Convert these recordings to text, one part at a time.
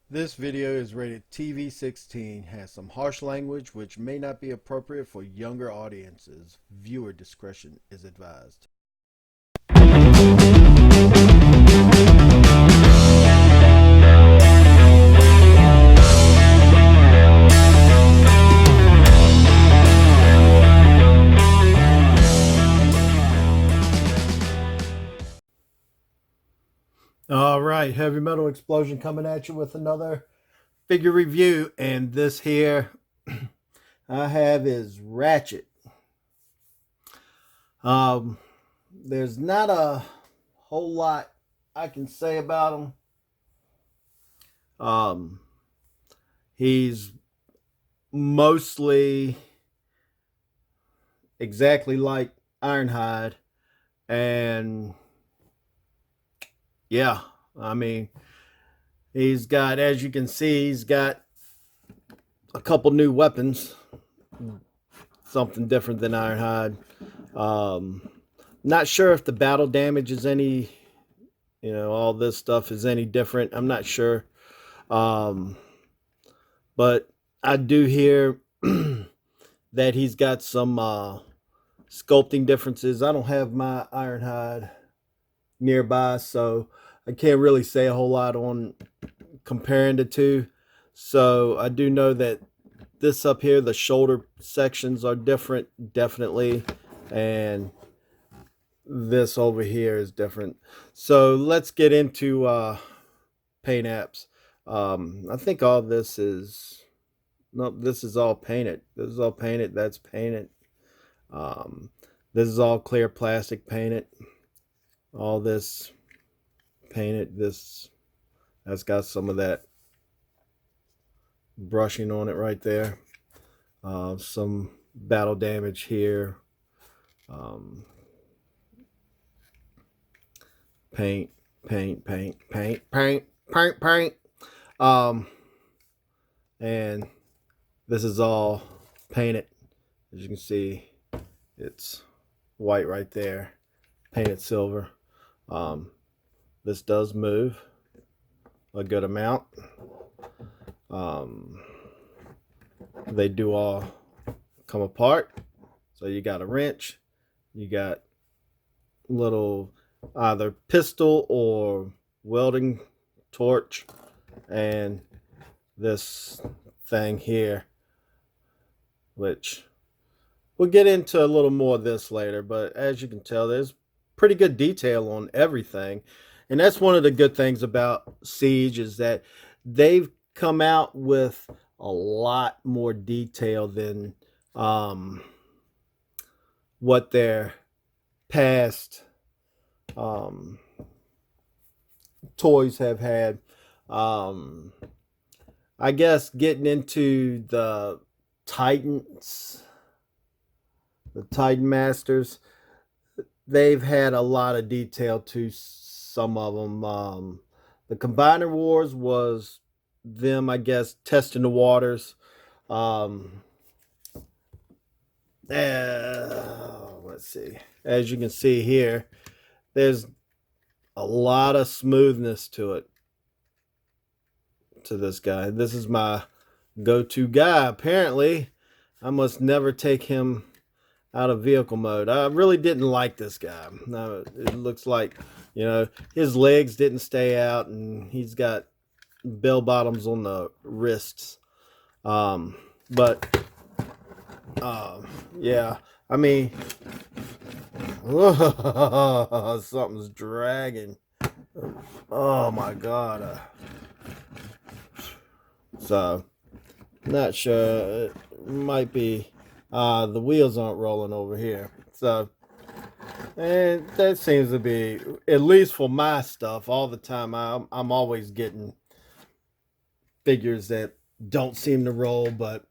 This video is rated TV 16, has some harsh language which may not be appropriate for younger audiences. Viewer discretion is advised. All right, Heavy Metal Explosion coming at you with another figure review, and this here I have is Ratchet. Um, there's not a whole lot I can say about him. He's mostly exactly like Ironhide, and yeah, I mean, he's got, as you can see, he's got a couple new weapons, something different than Ironhide. Not sure if the battle damage is any, all this stuff is any different. I'm not sure. But I do hear that he's got some sculpting differences. I don't have my Ironhide nearby, so I can't really say a whole lot on comparing the two. So I do know that this up here, the shoulder sections are different, definitely, and this over here is different. So let's get into paint apps. I think all this is, no, this is all painted. This is all painted. That's painted. Um, this is all clear plastic painted. All this painted. That's got some of that brushing on it right there. Some battle damage here. Paint, paint, paint, paint, paint, paint, paint. And this is all painted. As you can see, it's white right there, painted silver. This does move a good amount. They do all come apart. So you got a wrench, you got little either pistol or welding torch, and this thing here, which we'll get into a little more of this later, but as you can tell, there's pretty good detail on everything. And that's one of the good things about Siege, is that they've come out with a lot more detail than what their past toys have had. I guess getting into the Titans, the Titan Masters, they've had a lot of detail to some of them. The Combiner Wars was them, I guess, testing the waters. Let's see. As you can see here, there's a lot of smoothness to it, to this guy. This is my go-to guy. Apparently, I must never take him out of vehicle mode. I really didn't like this guy. No, it looks like, his legs didn't stay out, and he's got bell bottoms on the wrists. But yeah, I mean, something's dragging. Oh my God. So, not sure. It might be the wheels aren't rolling over here. So, and that seems to be, at least for my stuff, all the time. I'm always getting figures that don't seem to roll, but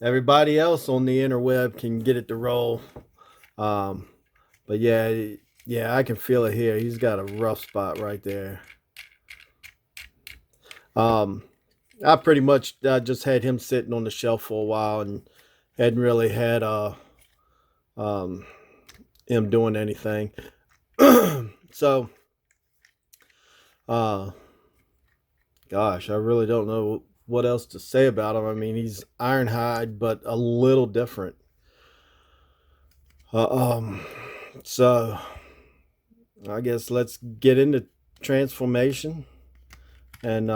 everybody else on the interweb can get it to roll. But yeah, I can feel it here. He's got a rough spot right there. I pretty much just had him sitting on the shelf for a while and hadn't really had him doing anything. So got gosh, I really don't know what else to say about him. I mean, he's Ironhide, but a little different. Uh, um, so I guess let's get into transformation. And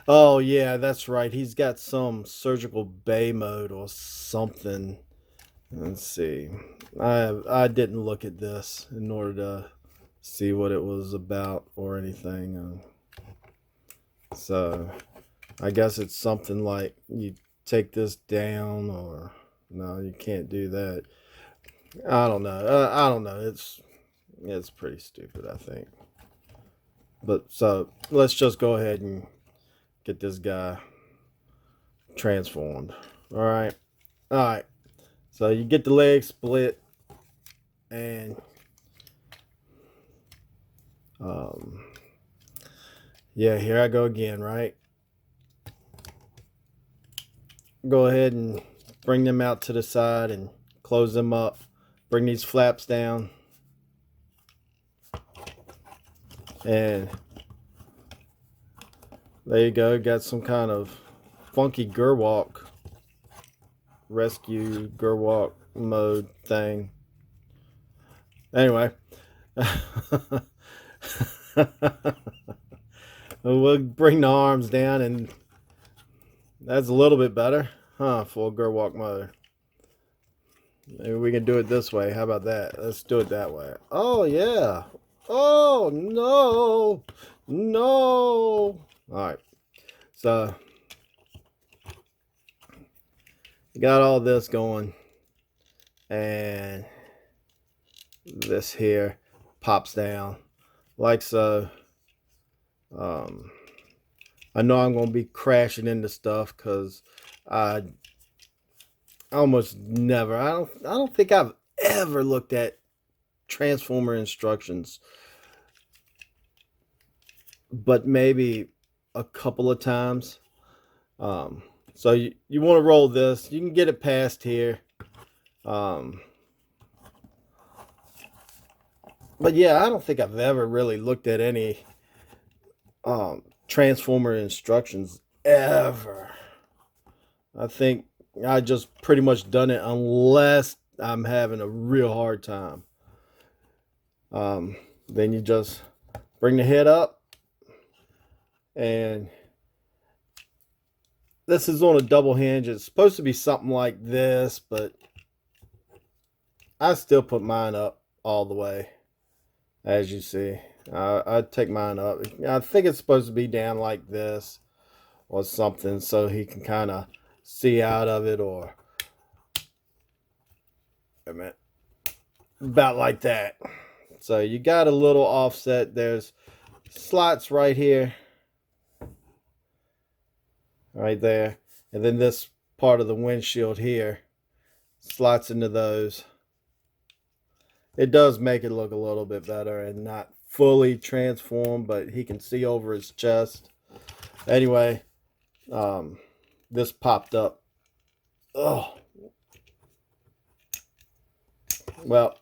oh yeah, that's right. He's got some surgical bay mode or something. Let's see. I didn't look at this in order to see what it was about or anything. So I guess it's something like you take this down, or no, you can't do that. I don't know. I don't know. It's pretty stupid, I think. But so let's just go ahead and get this guy transformed. All right. All right. So you get the leg split, and um, yeah, here I go again, right? Go ahead and bring them out to the side and close them up. Bring these flaps down. And there you go. Got some kind of funky Gerwalk rescue Gerwalk mode thing. Anyway. We'll bring the arms down, and that's a little bit better, huh? Full Gerwalk mode. Maybe we can do it this way. How about that? Let's do it that way. Oh yeah. Oh no, no. All right. So got all this going, and this here pops down like so. I know I'm gonna be crashing into stuff because I almost never. I don't think I've ever looked at transformer instructions, but maybe a couple of times. So you want to roll this. You can get it past here. But yeah, I don't think I've ever really looked at any transformer instructions ever. I think I just pretty much done it unless I'm having a real hard time. Then you just bring the head up, and this is on a double hinge. It's supposed to be something like this, but I still put mine up all the way, as you see. I take mine up. I think it's supposed to be down like this or something, so he can kind of see out of it, or about like that. So you got a little offset. There's slots right here, right there, and then this part of the windshield here slots into those. It does make it look a little bit better and not fully transformed, but he can see over his chest. Anyway, this popped up. Oh, well,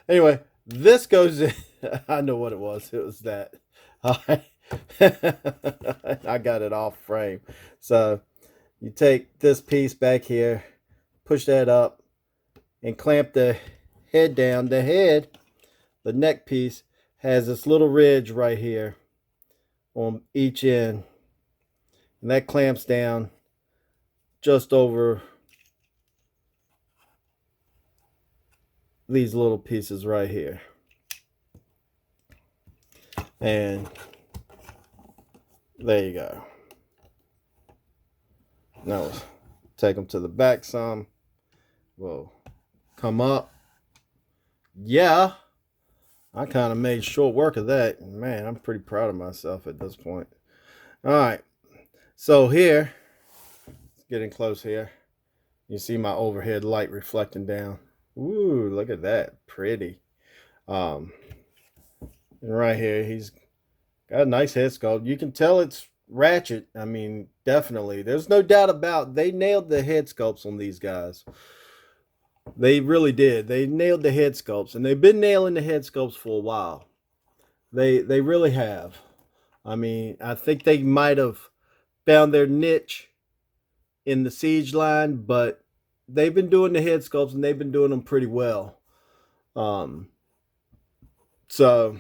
anyway, this goes in. I know what it was. It was that. I got it off frame. So you take this piece back here, push that up, and clamp the head down. The head, the neck piece, has this little ridge right here on each end, and that clamps down just over these little pieces right here. And there you go. Now take them to the back some. We'll come up. Yeah, I kind of made short work of that. Man, I'm pretty proud of myself at this point. All right, so here, it's getting close here. You see my overhead light reflecting down. Ooh, look at that, pretty. And right here, he's got a nice head sculpt. You can tell it's Ratchet. I mean, definitely. There's no doubt about it. They nailed the head sculpts on these guys. They really did. They nailed the head sculpts, and they've been nailing the head sculpts for a while. They really have. I mean, I think they might have found their niche in the Siege line, but they've been doing the head sculpts and they've been doing them pretty well. Um, so,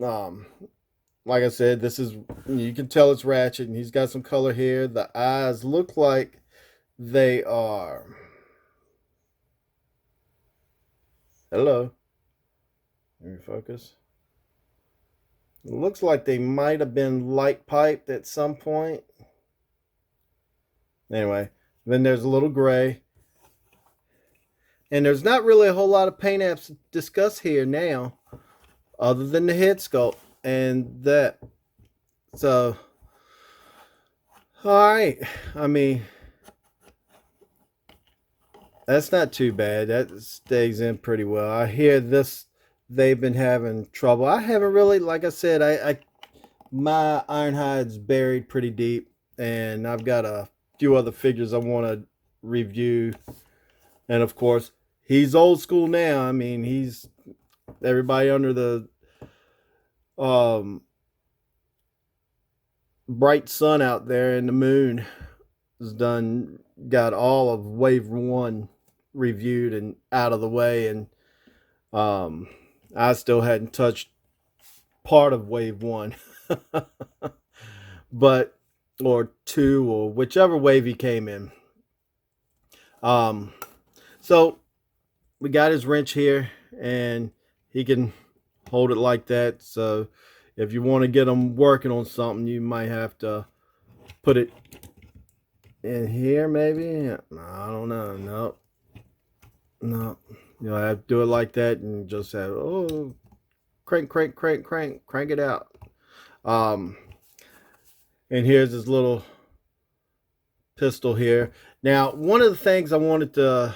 um, like I said, this is, you can tell it's Ratchet, and he's got some color here. The eyes look like they are. Hello. Let me focus. It looks like they might have been light piped at some point. Anyway, then there's a little gray. And there's not really a whole lot of paint apps to discuss here now, other than the head sculpt and that. So, all right. I mean, that's not too bad. That stays in pretty well. I hear this, they've been having trouble. I haven't really, like I said, I my Ironhide's buried pretty deep, and I've got a few other figures I want to review. And of course, he's old school now. I mean, he's everybody under the bright sun out there and the moon has got all of wave one reviewed and out of the way, and I still hadn't touched part of wave one. But or two, or whichever wave he came in. So we got his wrench here, and he can hold it like that. So if you want to get him working on something, you might have to put it in here, maybe. I don't know. No. You'll have to do it like that, and just have crank it out. And here's his little pistol here. Now, one of the things I wanted to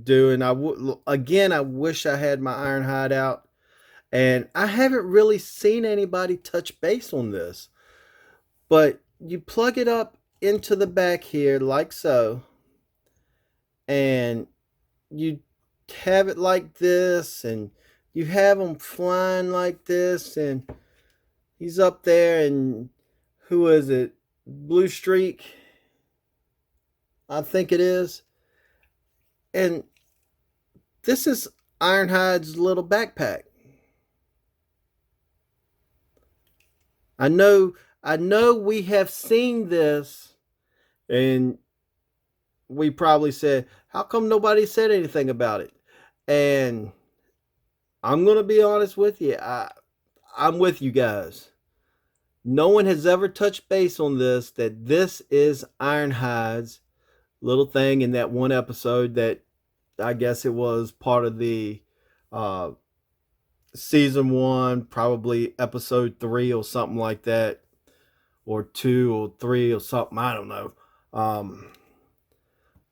do, and I wish I had my Ironhide out, and I haven't really seen anybody touch base on this, but you plug it up into the back here like so, and you have it like this, and you have him flying like this, and he's up there, and who is it? Blue Streak, I think it is. And this is Ironhide's little backpack. I know we have seen this, and we probably said, how come nobody said anything about it? And I'm going to be honest with you. I'm with you guys. No one has ever touched base on this, that this is Ironhide's little thing in that one episode that I guess it was part of the season 1, probably episode 3 or something like that, or 2 or 3 or something, I don't know.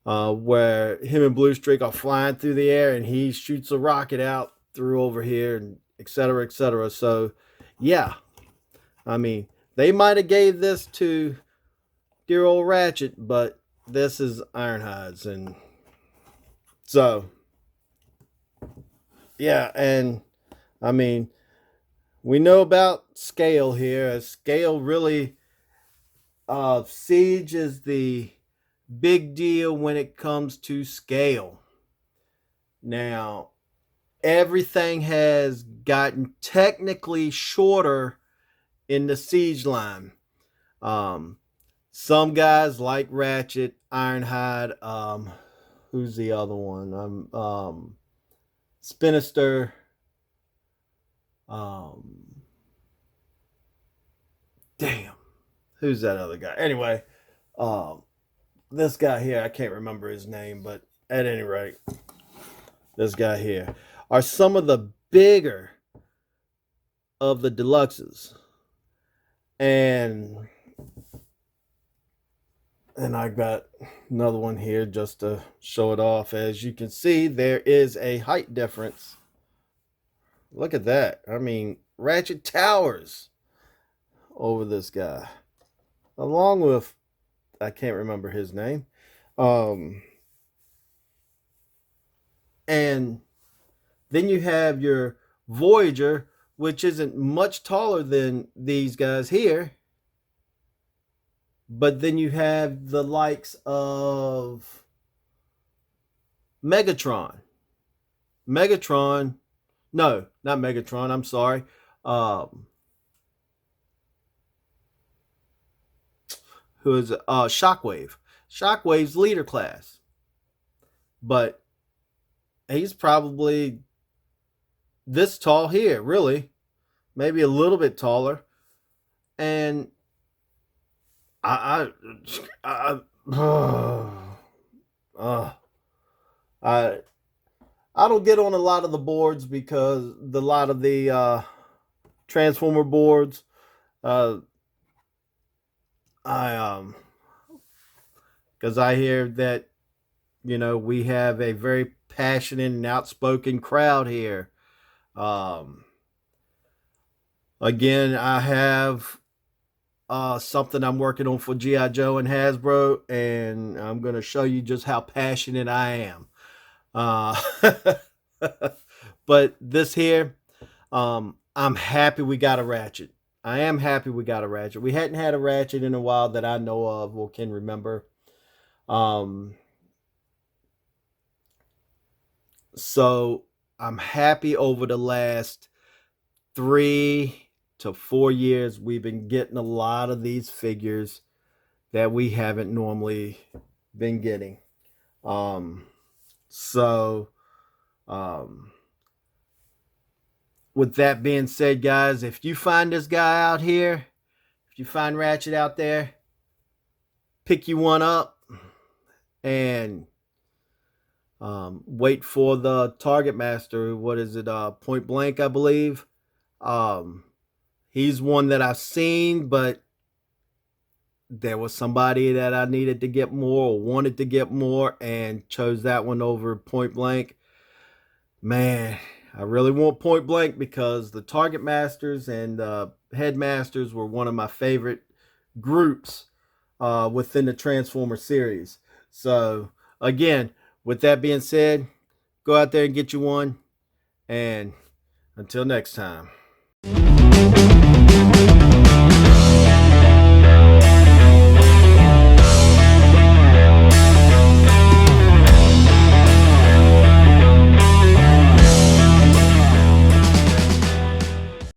Where him and Blue Streak are flying through the air, and he shoots a rocket out through over here, and et cetera, et cetera. So, yeah. I mean, they might have gave this to dear old Ratchet, but this is Ironhide's. And so, yeah. And, I mean, we know about scale here. Scale really, Siege is the big deal when it comes to scale. Now, everything has gotten technically shorter in the Siege line. Some guys like Ratchet, Ironhide, who's the other one? Spinister. Damn. Who's that other guy? Anyway, this guy here, I can't remember his name, but at any rate, this guy here are some of the bigger of the deluxes. And I got another one here just to show it off. As you can see, there is a height difference. Look at that. I mean, Ratchet towers over this guy, along with, I can't remember his name. And then you have your Voyager, which isn't much taller than these guys here. But then you have the likes of Megatron. Megatron, no, not Megatron, I'm sorry. Um, who is Shockwave. Shockwave's leader class. But he's probably this tall here, really. Maybe a little bit taller. And I I uh, I I don't get on a lot of the boards because a lot of the Transformer boards. Uh, I because I hear that we have a very passionate and outspoken crowd here. Um, Again, I have something I'm working on for GI Joe and Hasbro, and I'm gonna show you just how passionate I am. Uh, but this here, I'm happy we got a Ratchet. I am happy we got a Ratchet. We hadn't had a Ratchet in a while that I know of or can remember. Um, so I'm happy over the last 3 to 4 years we've been getting a lot of these figures that we haven't normally been getting. Um, so um, with that being said, guys, if you find this guy out here, if you find Ratchet out there, pick you one up and wait for the Target Master. What is it? Point Blank, I believe. Um, he's one that I've seen, but there was somebody that I needed to get more or wanted to get more and chose that one over Point Blank. Man, I really want Point Blank because the Target Masters and Headmasters were one of my favorite groups within the Transformer series. So, again, with that being said, go out there and get you one. And until next time.